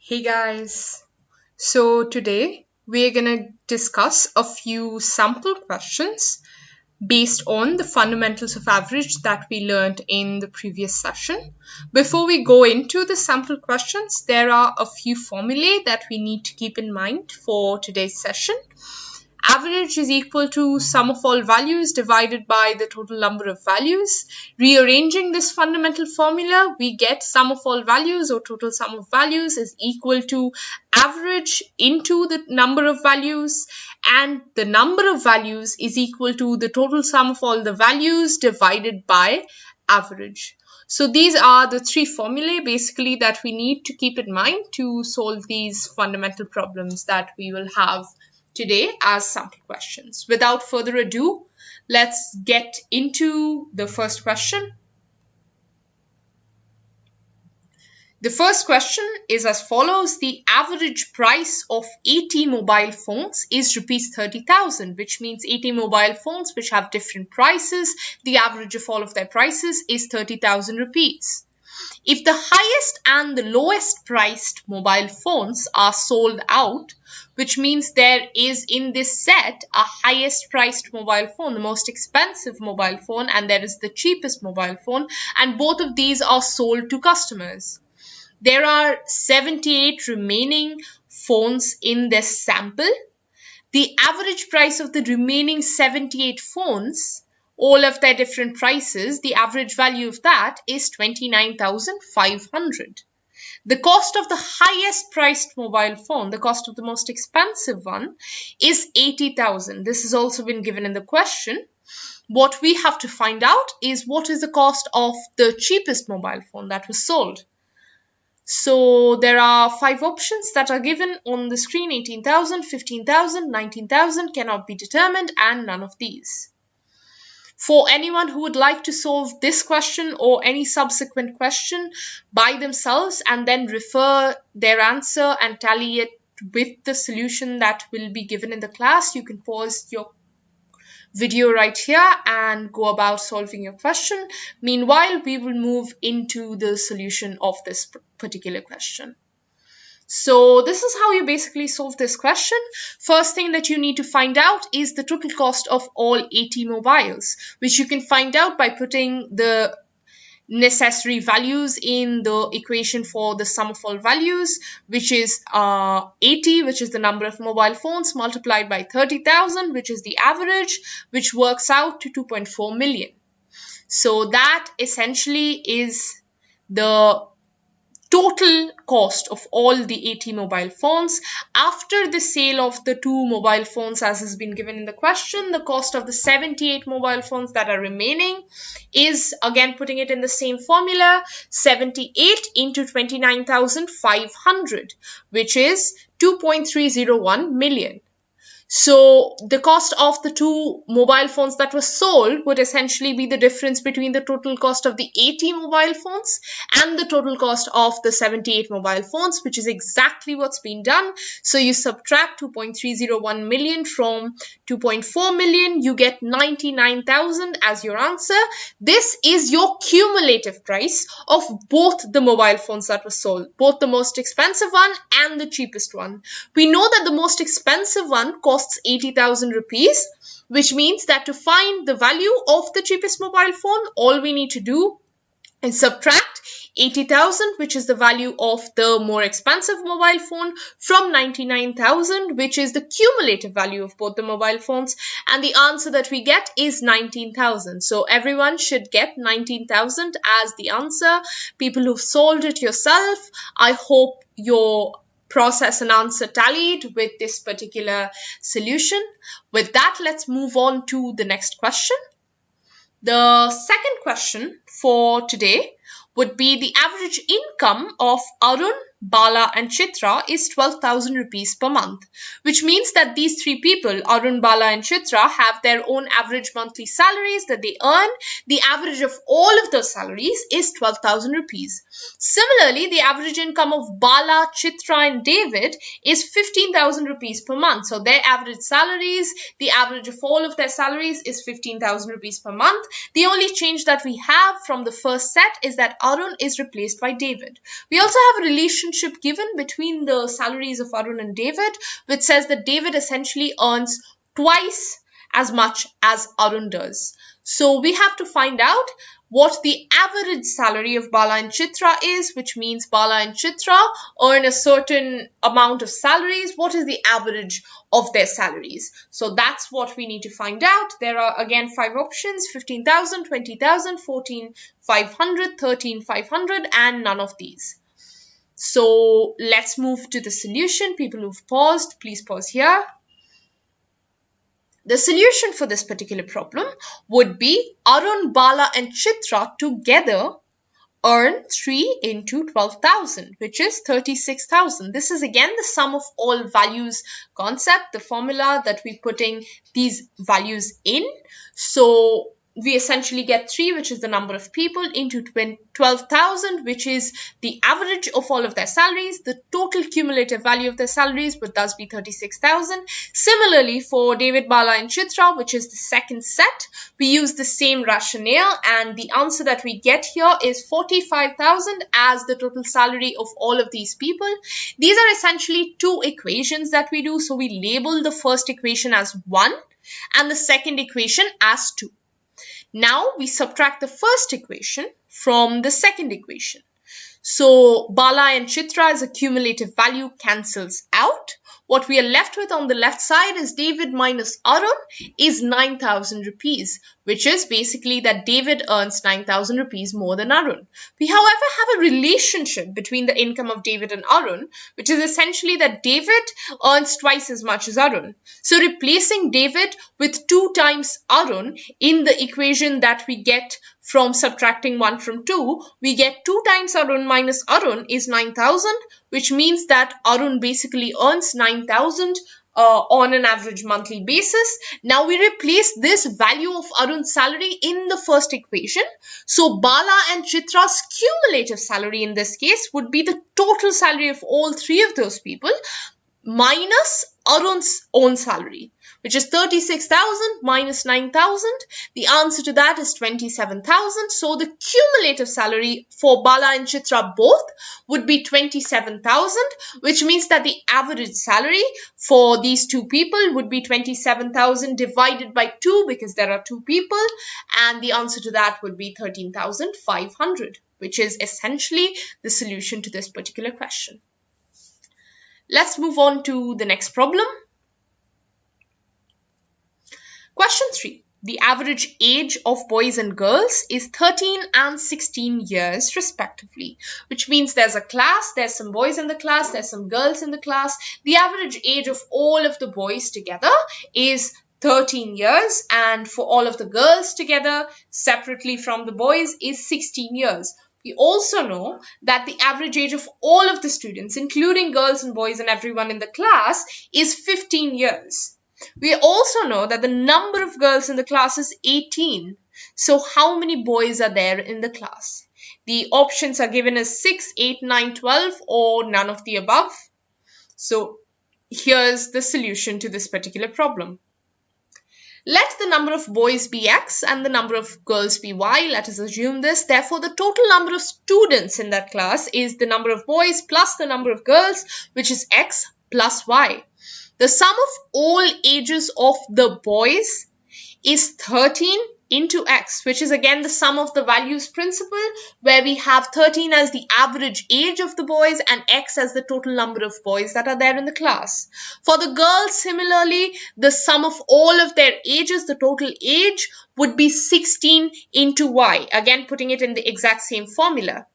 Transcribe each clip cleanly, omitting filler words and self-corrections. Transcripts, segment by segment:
Hey guys, so today we're gonna discuss a few sample questions based on the fundamentals of average that we learned in the previous session. Before we go into the sample questions, there are a few formulae that we need to keep in mind for today's session. Average is equal to sum of all values divided by the total number of values. Rearranging this fundamental formula, we get sum of all values or total sum of values is equal to average into the number of values, and the number of values is equal to the total sum of all the values divided by average. So these are the three formulae basically that we need to keep in mind to solve these fundamental problems that we will have today as sample questions. Without further ado, let's get into the first question. The first question is as follows. The average price of 80 mobile phones is rupees 30,000, which means 80 mobile phones which have different prices. The average of all of their prices is 30,000 rupees. If the highest and the lowest priced mobile phones are sold out, which means there is in this set a highest priced mobile phone, the most expensive mobile phone, and there is the cheapest mobile phone, and both of these are sold to customers. There are 78 remaining phones in this sample. The average price of the remaining 78 phones, all of their different prices, the average value of that is 29,500. The cost of the highest priced mobile phone, the cost of the most expensive one, is 80,000. This has also been given in the question. What we have to find out is what is the cost of the cheapest mobile phone that was sold. So there are 5 options that are given on the screen: 18,000, 15,000, 19,000, cannot be determined, and none of these. For anyone who would like to solve this question or any subsequent question by themselves and then refer their answer and tally it with the solution that will be given in the class, you can pause your video right here and go about solving your question. Meanwhile, we will move into the solution of this particular question. So this is how you basically solve this question. First thing that you need to find out is the total cost of all 80 mobiles, which you can find out by putting the necessary values in the equation for the sum of all values, which is 80, which is the number of mobile phones, multiplied by 30,000, which is the average, which works out to 2.4 million. So that essentially is the total cost of all the 80 mobile phones. After the sale of the 2 mobile phones as has been given in the question, the cost of the 78 mobile phones that are remaining is, again putting it in the same formula, 78 into 29,500, which is 2.301 million. So the cost of the 2 mobile phones that were sold would essentially be the difference between the total cost of the 80 mobile phones and the total cost of the 78 mobile phones, which is exactly what's been done. So you subtract 2.301 million from 2.4 million, you get 99,000 as your answer. This is your cumulative price of both the mobile phones that were sold, both the most expensive one and the cheapest one. We know that the most expensive one costs 80,000 rupees, which means that to find the value of the cheapest mobile phone, all we need to do is subtract 80,000, which is the value of the more expensive mobile phone, from 99,000, which is the cumulative value of both the mobile phones, and the answer that we get is 19,000. So everyone should get 19,000 as the answer. People who've solved it yourself, I hope your process and answer tallied with this particular solution. With that, let's move on to the next question. The second question for today would be the average income of Arun, Bala and Chitra is 12,000 rupees per month, which means that these 3 people, Arun, Bala and Chitra, have their own average monthly salaries that they earn. The average of all of those salaries is 12,000 rupees. Similarly, the average income of Bala, Chitra and David is 15,000 rupees per month. So their average salaries, the average of all of their salaries is 15,000 rupees per month. The only change that we have from the first set is that Arun is replaced by David. We also have a relation relationship given between the salaries of Arun and David, which says that David essentially earns twice as much as Arun does. So we have to find out what the average salary of Bala and Chitra is, which means Bala and Chitra earn a certain amount of salaries. What is the average of their salaries? So that's what we need to find out. There are again 5 options: 15,000, 20,000, 14,500, 13,500, and none of these. So let's move to the solution. People who've paused, please pause here. The solution for this particular problem would be Arun, Bala and Chitra together earn 3 into 12,000, which is 36,000. This is again the sum of all values concept, the formula that we're putting these values in. So we essentially get 3, which is the number of people, into 12,000, which is the average of all of their salaries. The total cumulative value of their salaries would thus be 36,000. Similarly, for David, Bala and Chitra, which is the second set, we use the same rationale, and the answer that we get here is 45,000 as the total salary of all of these people. These are essentially 2 equations that we do. So we label the first equation as 1 and the second equation as 2. Now we subtract the first equation from the second equation. So Bala and Chitra as a cumulative value cancels out. What we are left with on the left side is David minus Arun is 9,000 rupees, which is basically that David earns 9,000 rupees more than Arun. We, however, have a relationship between the income of David and Arun, which is essentially that David earns twice as much as Arun. So replacing David with 2 times Arun in the equation that we get from subtracting 1 from 2, we get 2 times Arun minus Arun is 9,000, which means that Arun basically earns 9,000 on an average monthly basis. Now we replace this value of Arun's salary in the first equation. So Bala and Chitra's cumulative salary in this case would be the total salary of all 3 of those people minus Arun's own salary, which is 36,000 minus 9,000. The answer to that is 27,000. So the cumulative salary for Bala and Chitra both would be 27,000, which means that the average salary for these 2 people would be 27,000 divided by 2 because there are 2 people. And the answer to that would be 13,500, which is essentially the solution to this particular question. Let's move on to the next problem. Question 3. The average age of boys and girls is 13 and 16 years respectively, which means there's a class, there's some boys in the class, there's some girls in the class. The average age of all of the boys together is 13 years, and for all of the girls together, separately from the boys, is 16 years. We also know that the average age of all of the students, including girls and boys and everyone in the class, is 15 years. We also know that the number of girls in the class is 18. So how many boys are there in the class? The options are given as 6, 8, 9, 12 or none of the above. So here's the solution to this particular problem. Let the number of boys be x and the number of girls be y. Let us assume this. Therefore, the total number of students in that class is the number of boys plus the number of girls, which is x plus y. The sum of all ages of the boys is 13 into x, which is again the sum of the values principle, where we have 13 as the average age of the boys and x as the total number of boys that are there in the class. For the girls, similarly, the sum of all of their ages, the total age, would be 16 into y, again putting it in the exact same formula.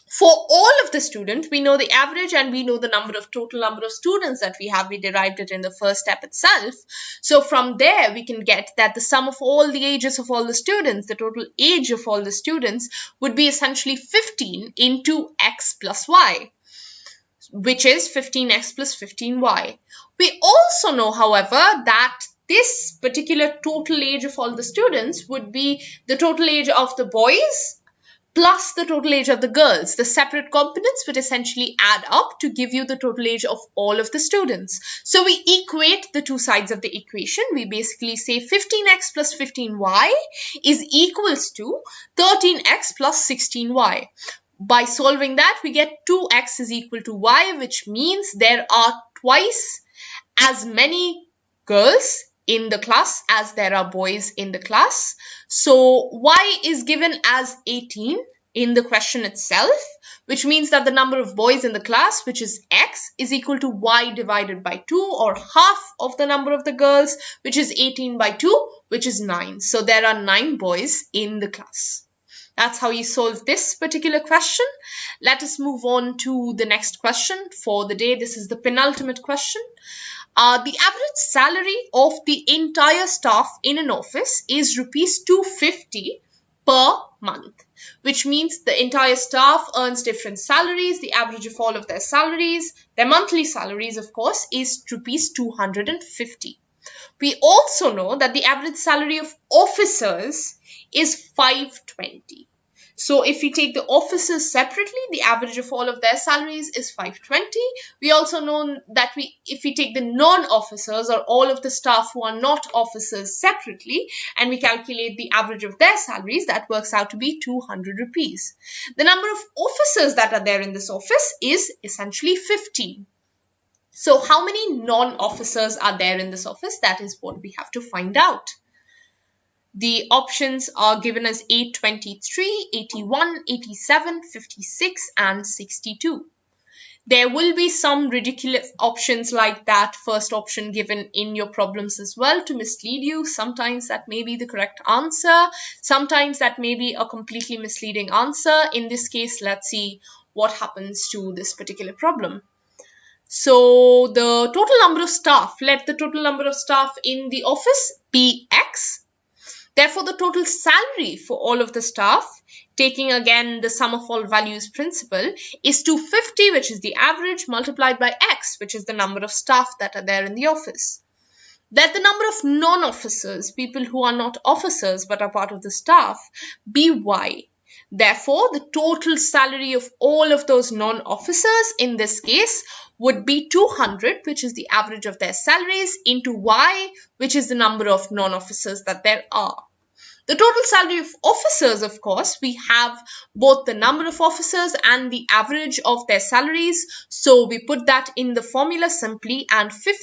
For all of the students, we know the average and we know the total number of students that we have. We derived it in the first step itself. So from there, we can get that the sum of all the ages of all the students, the total age of all the students, would be essentially 15 into x plus y, which is 15x plus 15y. We also know, however, that this particular total age of all the students would be the total age of the boys plus the total age of the girls. The separate components would essentially add up to give you the total age of all of the students. So we equate the 2 sides of the equation. We basically say 15x plus 15y is equals to 13x plus 16y. By solving that, we get 2x is equal to y, which means there are twice as many girls in the class as there are boys in the class. So y is given as 18 in the question itself, which means that the number of boys in the class, which is x, is equal to y divided by 2, or half of the number of the girls, which is 18 by 2, which is 9. So there are 9 boys in the class. That's how you solve this particular question. Let us move on to the next question for the day. This is the penultimate question. The average salary of the entire staff in an office is rupees 250 per month, which means the entire staff earns different salaries. The average of all of their salaries, their monthly salaries, of course, is rupees 250. We also know that the average salary of officers is 520. So if we take the officers separately, the average of all of their salaries is 520. We also know that if we take the non-officers, or all of the staff who are not officers separately, and we calculate the average of their salaries, that works out to be 200 rupees. The number of officers that are there in this office is essentially 15. So how many non-officers are there in this office? That is what we have to find out. The options are given as 823, 81, 87, 56, and 62. There will be some ridiculous options like that first option given in your problems as well to mislead you. Sometimes that may be the correct answer. Sometimes that may be a completely misleading answer. In this case, let's see what happens to this particular problem. So the total number of staff, let the total number of staff in the office be x. Therefore, the total salary for all of the staff, taking again the sum of all values principle, is 250, which is the average, multiplied by x, which is the number of staff that are there in the office. Let the number of non-officers, people who are not officers but are part of the staff, be y. Therefore, the total salary of all of those non-officers in this case would be 200, which is the average of their salaries, into y, which is the number of non-officers that there are. The total salary of officers, of course, we have both the number of officers and the average of their salaries. So we put that in the formula simply, and 15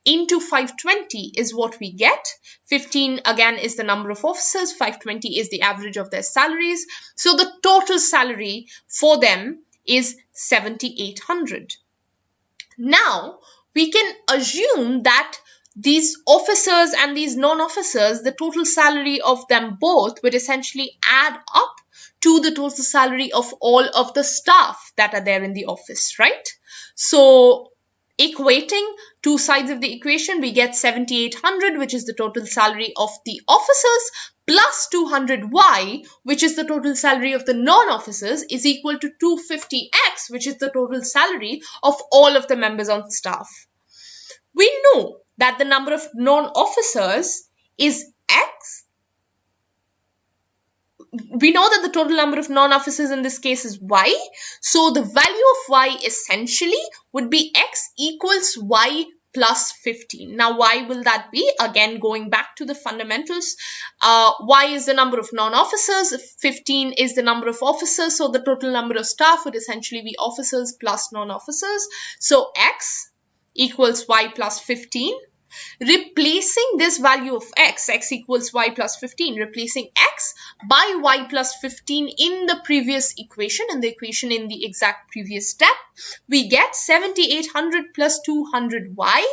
into 520 is what we get. 15 again is the number of officers, 520 is the average of their salaries. So the total salary for them is 7,800. Now, we can assume that these officers and these non-officers, the total salary of them both would essentially add up to the total salary of all of the staff that are there in the office, right? So equating two sides of the equation, we get 7,800, which is the total salary of the officers, plus 200y, which is the total salary of the non-officers, is equal to 250x, which is the total salary of all of the members on staff. We know that the number of non-officers is x. We know that the total number of non-officers in this case is y. So the value of y essentially would be x equals y plus 15. Now, why will that be? Again, going back to the fundamentals, y is the number of non-officers, 15 is the number of officers, so the total number of staff would essentially be officers plus non-officers. So x equals y plus 15. Replacing this value of x equals y plus 15, replacing x by y plus 15 in the previous equation, in the equation in the exact previous step, we get 7,800 plus 200y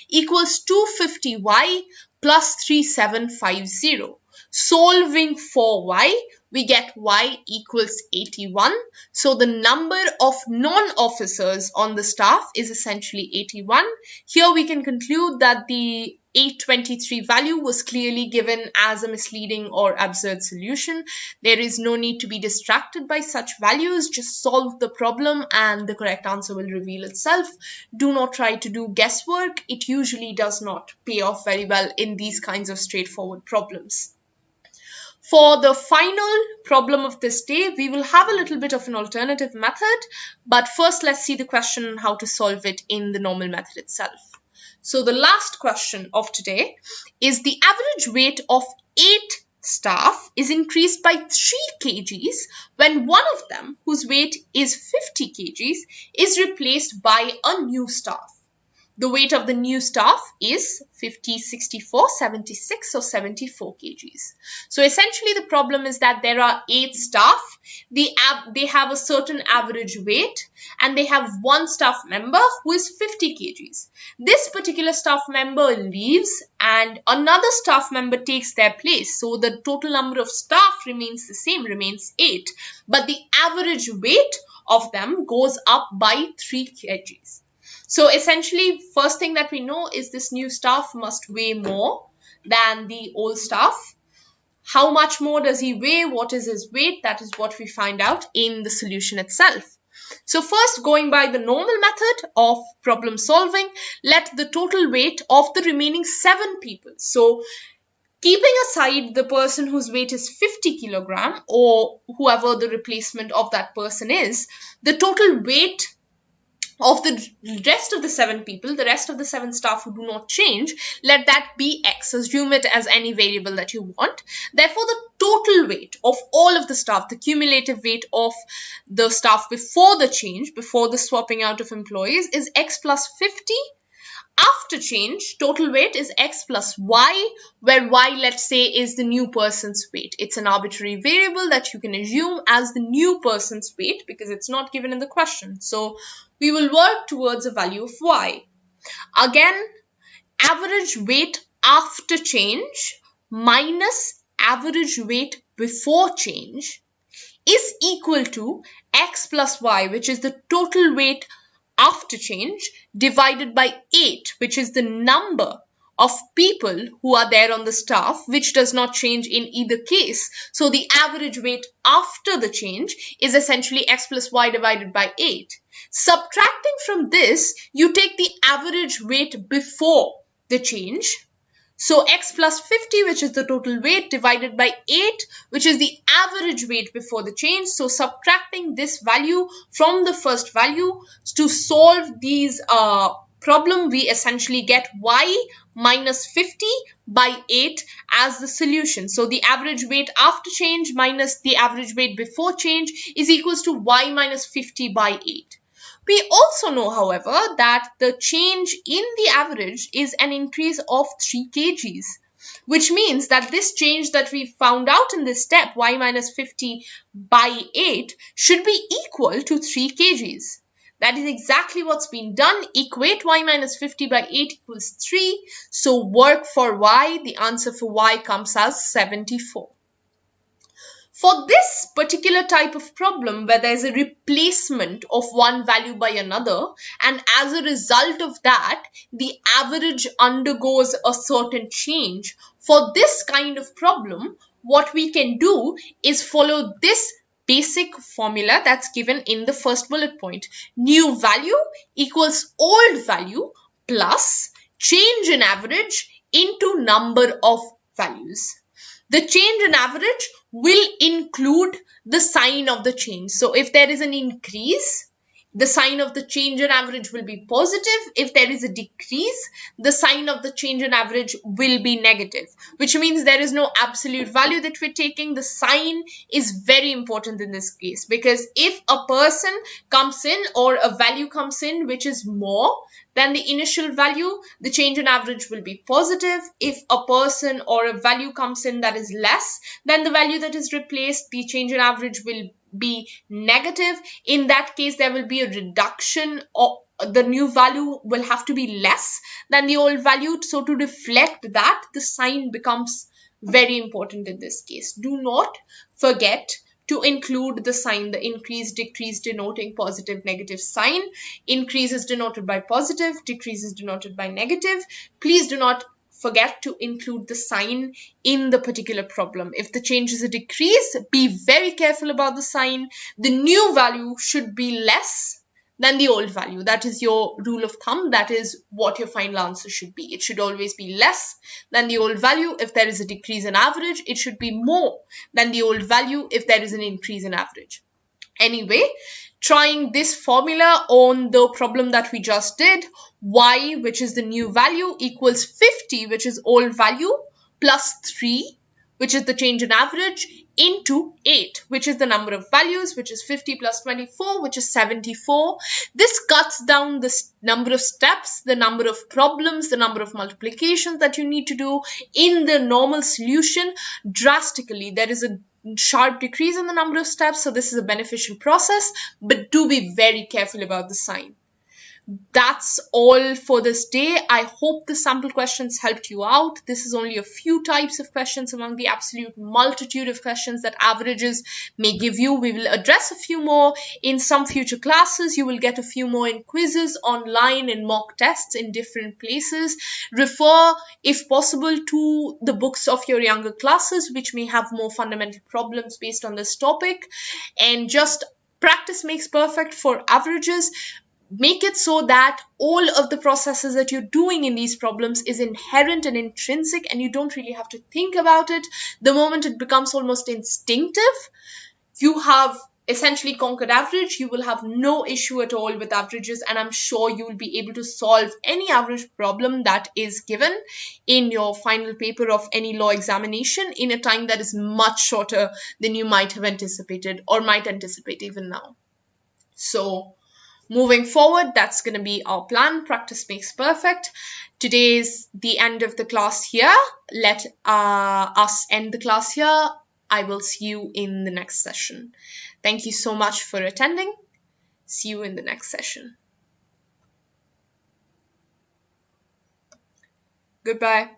equals 250y plus 3750. Solving for y, we get y equals 81. So the number of non-officers on the staff is essentially 81. Here we can conclude that the 823 value was clearly given as a misleading or absurd solution. There is no need to be distracted by such values. Just solve the problem and the correct answer will reveal itself. Do not try to do guesswork. It usually does not pay off very well in these kinds of straightforward problems. For the final problem of this day, we will have a little bit of an alternative method, but first let's see the question on how to solve it in the normal method itself. So the last question of today is the average weight of 8 staff is increased by 3 kgs when one of them, whose weight is 50 kgs, is replaced by a new staff. The weight of the new staff is 50, 64, 76 or 74 kgs. So essentially the problem is that there are 8 staff, they have a certain average weight, and they have one staff member who is 50 kgs. This particular staff member leaves and another staff member takes their place. So the total number of staff remains the same, remains 8, but the average weight of them goes up by 3 kgs. So essentially, first thing that we know is this new staff must weigh more than the old staff. How much more does he weigh? What is his weight? That is what we find out in the solution itself. So first, going by the normal method of problem solving, let the total weight of the remaining 7 people. So keeping aside the person whose weight is 50 kilogram or whoever the replacement of that person is, the total weight of the rest of the 7 people, the rest of the 7 staff who do not change, let that be x. Assume it as any variable that you want. Therefore, the total weight of all of the staff, the cumulative weight of the staff before the change, before the swapping out of employees, is x plus 50. After change, total weight is x plus y, where y, let's say, is the new person's weight. It's an arbitrary variable that you can assume as the new person's weight because it's not given in the question. So we will work towards a value of y. Again, average weight after change minus average weight before change is equal to x plus y, which is the total weight after change, divided by 8, which is the number of people who are there on the staff, which does not change in either case. So the average weight after the change is essentially x plus y divided by 8. Subtracting from this, you take the average weight before the change. So x plus 50, which is the total weight, divided by 8, which is the average weight before the change. So subtracting this value from the first value to solve these problem, we essentially get y minus 50 by 8 as the solution. So the average weight after change minus the average weight before change is equals to y minus 50 by 8. We also know, however, that the change in the average is an increase of 3 kgs, which means that this change that we found out in this step, y minus 50 by 8, should be equal to 3 kgs. That is exactly what's been done. Equate y minus 50 by 8 equals 3. So work for y. The answer for y comes as 74. For this particular type of problem where there is a replacement of one value by another, and as a result of that, the average undergoes a certain change, for this kind of problem, what we can do is follow this basic formula that's given in the first bullet point. New value equals old value plus change in average into number of values. The change in average will include the sign of the change. So if there is an increase, the sign of the change in average will be positive. If there is a decrease, the sign of the change in average will be negative, which means there is no absolute value that we're taking. The sign is very important in this case, because if a person comes in or a value comes in which is more than the initial value, the change in average will be positive. If a person or a value comes in that is less than the value that is replaced, the change in average will be negative. In that case, there will be a reduction, or the new value will have to be less than the old value. So to reflect that, the sign becomes very important in this case. Do not forget to include the sign, the increase, decrease denoting positive, negative sign. Increase is denoted by positive, decrease is denoted by negative. Please do not forget to include the sign in the particular problem. If the change is a decrease, be very careful about the sign. The new value should be less than the old value. That is your rule of thumb. That is what your final answer should be. It should always be less than the old value. If there is a decrease in average, it should be more than the old value if there is an increase in average. Anyway, trying this formula on the problem that we just did, y, which is the new value, equals 50, which is old value, plus 3, which is the change in average, into 8, which is the number of values, which is 50 plus 24, which is 74. This cuts down the number of steps, the number of problems, the number of multiplications that you need to do in the normal solution drastically. There is a sharp decrease in the number of steps, so this is a beneficial process, but do be very careful about the sign. That's all for this day. I hope the sample questions helped you out. This is only a few types of questions among the absolute multitude of questions that averages may give you. We will address a few more in some future classes. You will get a few more in quizzes, online, and mock tests in different places. Refer, if possible, to the books of your younger classes, which may have more fundamental problems based on this topic. And just practice makes perfect for averages. Make it so that all of the processes that you're doing in these problems is inherent and intrinsic, and you don't really have to think about it. The moment it becomes almost instinctive, you have essentially conquered average. You will have no issue at all with averages, and I'm sure you will be able to solve any average problem that is given in your final paper of any law examination in a time that is much shorter than you might have anticipated or might anticipate even now. So moving forward, that's going to be our plan. Practice makes perfect. Today is the end of the class here. Let us end the class here. I will see you in the next session. Thank you so much for attending. See you in the next session. Goodbye.